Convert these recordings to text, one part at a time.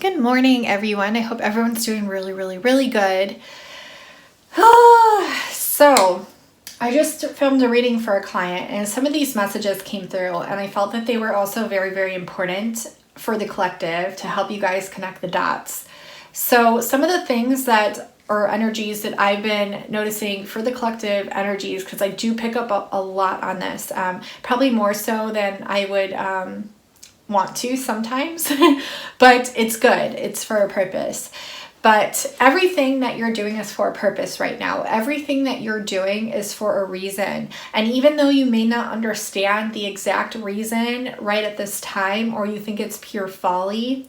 Good morning, everyone. I hope everyone's doing really good. So, I just filmed a reading for a client, and some of these messages came through, and I felt that they were also very important for the collective to help you guys connect the dots. So, some of the things that or energies that I've been noticing for the collective energies, because I do pick up a lot on this, probably more so than I would want to sometimes, but it's good. It's for a purpose. But everything that you're doing is for a purpose right now. Everything that you're doing is for a reason. And even though you may not understand the exact reason right at this time, or you think it's pure folly,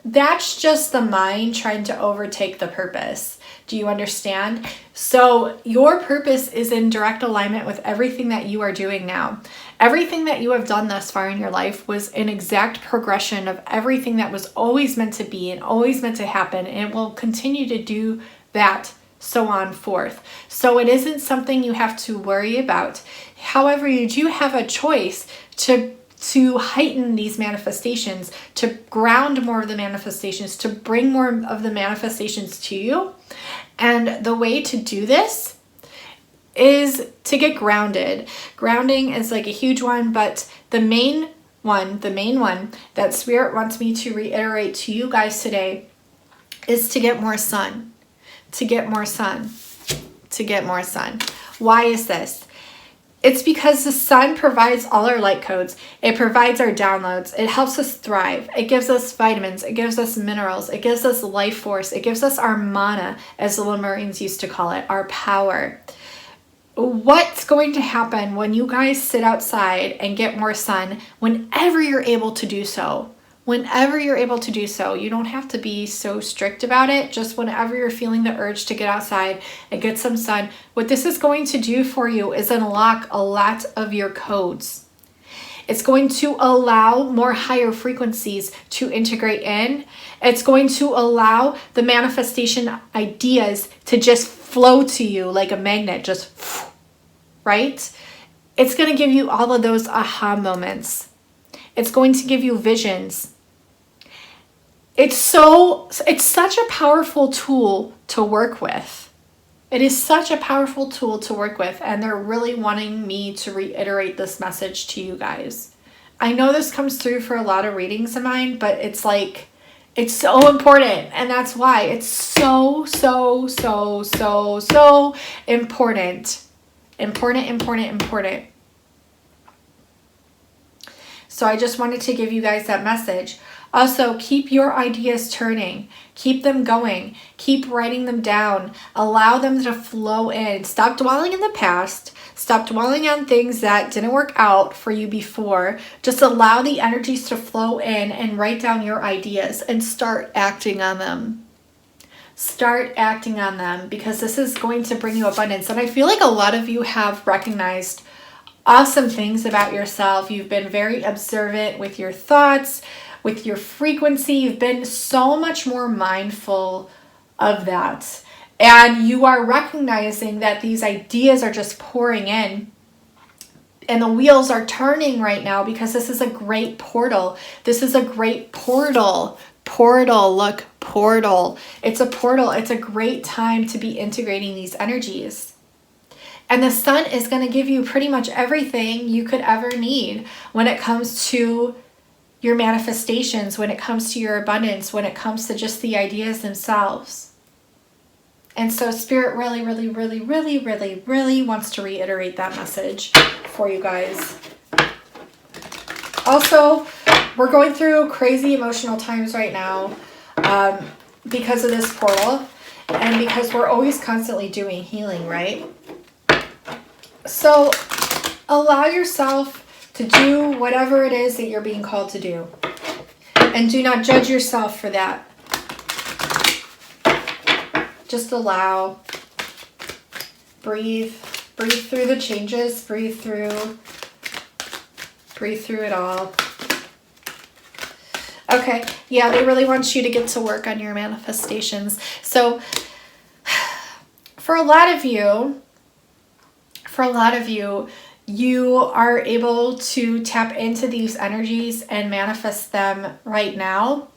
that's just the mind trying to overtake the purpose. Do you understand? So your purpose is in direct alignment with everything that you are doing now. Everything that you have done thus far in your life was an exact progression of everything that was always meant to be and always meant to happen, and it will continue to do that, so on forth. So it isn't something you have to worry about. However, you do have a choice to heighten these manifestations, to ground more of the manifestations, to bring more of the manifestations to you. And the way to do this is to get grounded. Grounding is like a huge one, but the main one that Spirit wants me to reiterate to you guys today is to get more sun. To get more sun. To get more sun. Why is this? It's because the sun provides all our light codes. It provides our downloads. It helps us thrive. It gives us vitamins. It gives us minerals. It gives us life force. It gives us our mana, as the Lemurians used to call it, our power. What's going to happen when you guys sit outside and get more sun whenever you're able to do so? Whenever you're able to do so, you don't have to be so strict about it. Just whenever you're feeling the urge to get outside and get some sun, what this is going to do for you is unlock a lot of your codes. It's going to allow more higher frequencies to integrate in. It's going to allow the manifestation ideas to just flow to you like a magnet, just right? It's going to give you all of those aha moments. It's going to give you visions. It's such a powerful tool to work with. It is such a powerful tool to work with, and they're really wanting me to reiterate this message to you guys. I know this comes through for a lot of readings of mine, but it's so important, and that's why it's so important. Important. So I just wanted to give you guys that message. Also, keep your ideas turning. Keep them going. Keep writing them down. Allow them to flow in. Stop dwelling in the past. Stop dwelling on things that didn't work out for you before. Just allow the energies to flow in and write down your ideas and start acting on them. Start acting on them, because this is going to bring you abundance. And I feel like a lot of you have recognized awesome things about yourself. You've been very observant with your thoughts, with your frequency. You've been so much more mindful of that. And you are recognizing that these ideas are just pouring in. And the wheels are turning right now, because this is a great portal. This is a great portal. Look, portal. It's a portal. It's a great time to be integrating these energies. And the sun is going to give you pretty much everything you could ever need when it comes to your manifestations, when it comes to your abundance, when it comes to just the ideas themselves. And so Spirit really wants to reiterate that message for you guys. Also, we're going through crazy emotional times right now because of this portal, and because we're always constantly doing healing, right? So allow yourself to do whatever it is that you're being called to do. And do not judge yourself for that. Just allow. Breathe. Breathe through the changes. Breathe through it all. Okay, yeah, they really want you to get to work on your manifestations. So for a lot of you, you are able to tap into these energies and manifest them right now.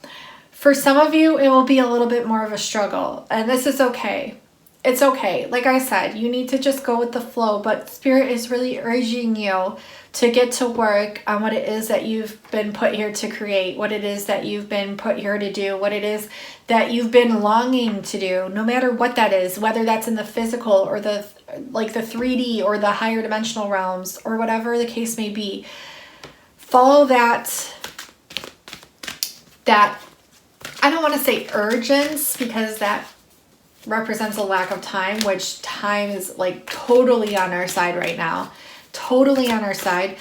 For some of you, it will be a little bit more of a struggle, and this is okay. It's okay. Like I said, you need to just go with the flow, but Spirit is really urging you to get to work on what it is that you've been put here to create, what it is that you've been put here to do, what it is that you've been longing to do, no matter what that is, whether that's in the physical or the 3D or the higher dimensional realms or whatever the case may be. Follow that I don't want to say urgence, because that represents a lack of time, which time is like totally on our side right now. Totally on our side.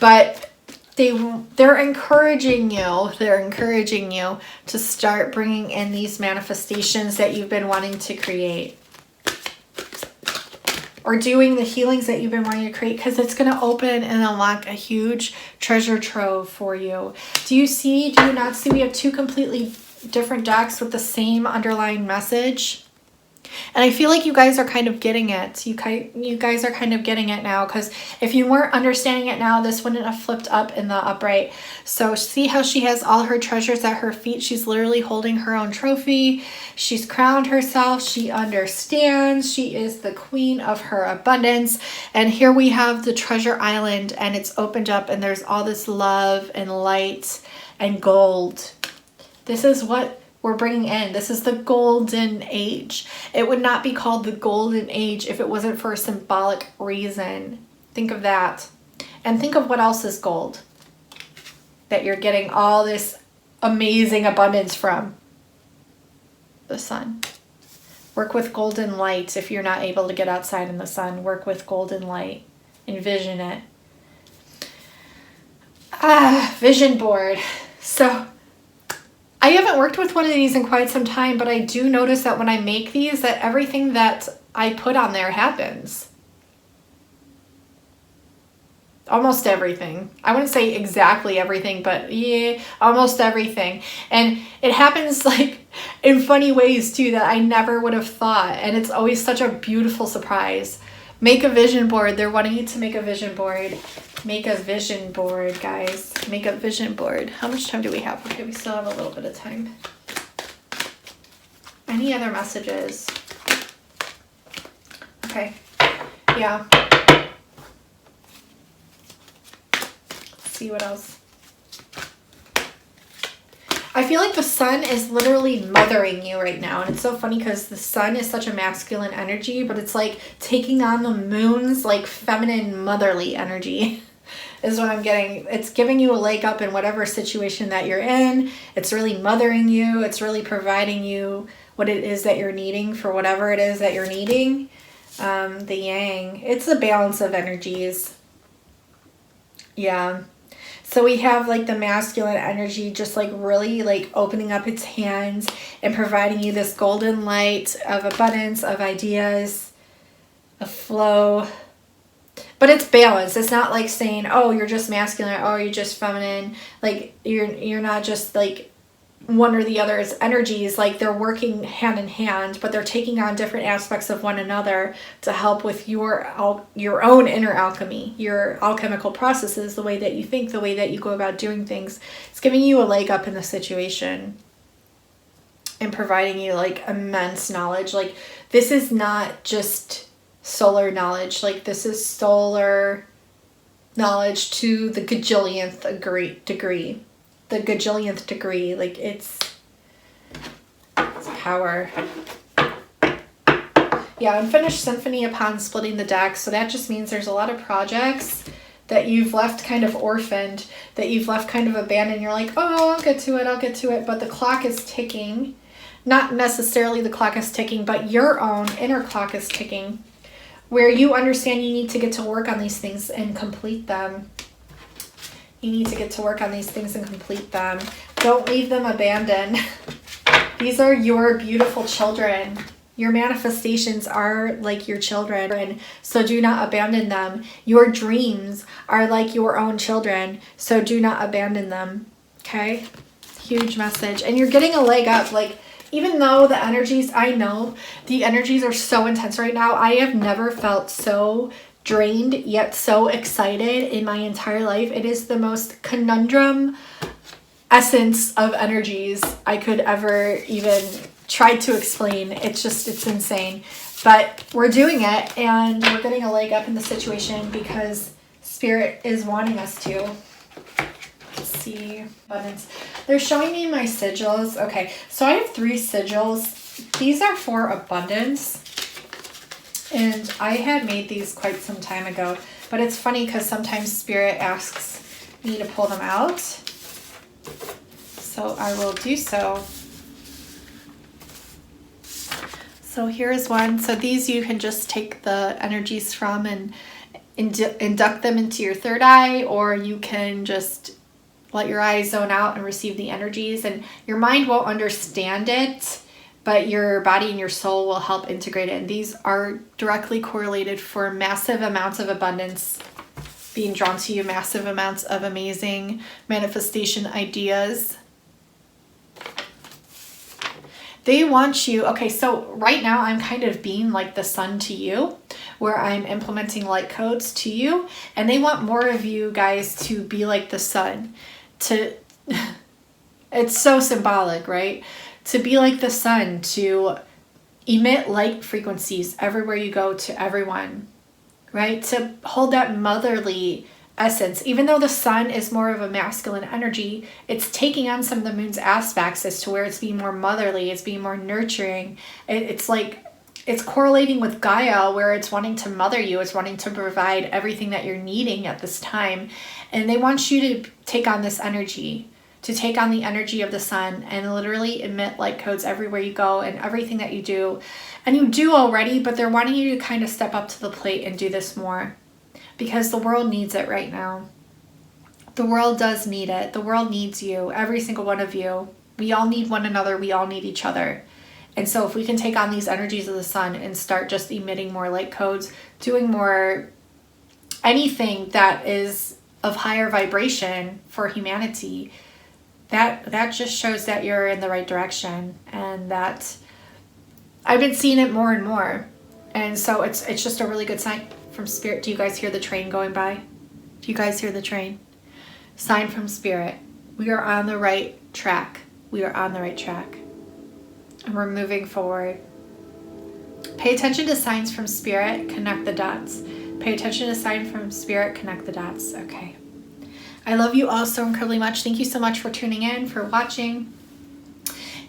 But they're encouraging you. They're encouraging you to start bringing in these manifestations that you've been wanting to create. Or doing the healings that you've been wanting to create, because it's going to open and unlock a huge treasure trove for you. Do you not see we have two completely different decks with the same underlying message? And I feel like you guys are kind of getting it. You guys are kind of getting it now, because if you weren't understanding it now, this wouldn't have flipped up in the upright. So see how she has all her treasures at her feet. She's literally holding her own trophy. She's crowned herself. She understands. She is the queen of her abundance. And here we have the treasure island, and it's opened up, and there's all this love and light and gold. This is what we're bringing in. This is the golden age. It would not be called the golden age if it wasn't for a symbolic reason. Think of that. And think of what else is gold that you're getting all this amazing abundance from. The sun. Work with golden light. If you're not able to get outside in the sun, work with golden light. Envision it. Vision board. So I haven't worked with one of these in quite some time, but I do notice that when I make these, that everything that I put on there happens. Almost everything. I wouldn't say exactly everything, but yeah, almost everything. And it happens like in funny ways too that I never would have thought. And it's always such a beautiful surprise. Make a vision board. They're wanting you to make a vision board. Make a vision board, guys. Make a vision board. How much time do we have? Okay, we still have a little bit of time. Any other messages? Okay. Yeah. Let's see what else. I feel like the sun is literally mothering you right now. And it's so funny because the sun is such a masculine energy, but it's like taking on the moon's like feminine motherly energy is what I'm getting. It's giving you a leg up in whatever situation that you're in. It's really mothering you. It's really providing you what it is that you're needing for whatever it is that you're needing. The yang. It's a balance of energies. Yeah. So we have like the masculine energy just like really like opening up its hands and providing you this golden light of abundance, of ideas, of flow. But it's balanced. It's not like saying, oh, you're just masculine, oh, you're just feminine. Like you're not just like one or the other's energies. Like they're working hand in hand, but they're taking on different aspects of one another to help with your own inner alchemy, your alchemical processes, the way that you think, the way that you go about doing things. It's giving you a leg up in the situation and providing you like immense knowledge. Like this is not just solar knowledge. Like this is solar knowledge to the gajillionth degree. The gajillionth degree. Like it's power. Yeah, unfinished symphony upon splitting the deck. So that just means there's a lot of projects that you've left kind of orphaned, that you've left kind of abandoned. You're like, oh, I'll get to it. But the clock is ticking. Not necessarily the clock is ticking, but your own inner clock is ticking, where you understand you need to get to work on these things and complete them. You need to get to work on these things and complete them. Don't leave them abandoned. These are your beautiful children. Your manifestations are like your children, so do not abandon them. Your dreams are like your own children, so do not abandon them. Okay? Huge message. And you're getting a leg up. Like, even though the energies, I know the energies are so intense right now, I have never felt so drained yet so excited in my entire life. It is the most conundrum essence of energies I could ever even try to explain. It's insane. But we're doing it, and we're getting a leg up in the situation because Spirit is wanting us to. Let's see. Abundance. They're showing me my sigils. Okay, so I have 3 sigils. These are for abundance. And I had made these quite some time ago. But it's funny because sometimes Spirit asks me to pull them out. So I will do so. So here is one. So these you can just take the energies from and induct them into your third eye, or you can just let your eyes zone out and receive the energies, and your mind won't understand it, but your body and your soul will help integrate it. And these are directly correlated for massive amounts of abundance being drawn to you, massive amounts of amazing manifestation ideas. They want you, okay, so right now I'm kind of being like the sun to you, where I'm implementing light codes to you, and they want more of you guys to be like the sun. It's so symbolic, right? To be like the sun, to emit light frequencies everywhere you go to everyone, right? To hold that motherly essence. Even though the sun is more of a masculine energy, it's taking on some of the moon's aspects as to where it's being more motherly, it's being more nurturing. It's like, it's correlating with Gaia, where it's wanting to mother you, it's wanting to provide everything that you're needing at this time. And they want you to take on this energy, to take on the energy of the sun and literally emit light codes everywhere you go and everything that you do. And you do already, but they're wanting you to kind of step up to the plate and do this more, because the world needs it right now. The world does need it. The world needs you, every single one of you. We all need one another. We all need each other. And so if we can take on these energies of the sun and start just emitting more light codes, doing more, anything that is of higher vibration for humanity, that just shows that you're in the right direction. And that I've been seeing it more and more. And so it's just a really good sign from Spirit. Do you guys hear the train going by? Do you guys hear the train? Sign from Spirit. We are on the right track. We are on the right track. And we're moving forward. Pay attention to signs from Spirit. Connect the dots. Pay attention to sign from Spirit. Connect the dots. Okay. I love you all so incredibly much. Thank you so much for tuning in, for watching.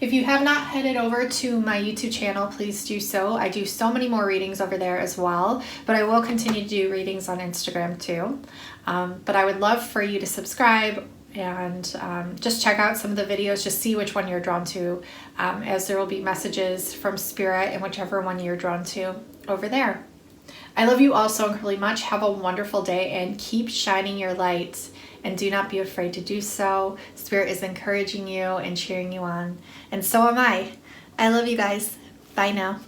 If you have not headed over to my YouTube channel, please do so. I do so many more readings over there as well, but I will continue to do readings on Instagram too. But I would love for you to subscribe and just check out some of the videos, just see which one you're drawn to, as there will be messages from Spirit and whichever one you're drawn to over there. I love you all so incredibly much. Have a wonderful day and keep shining your light. And do not be afraid to do so. Spirit is encouraging you and cheering you on. And so am I. I love you guys. Bye now.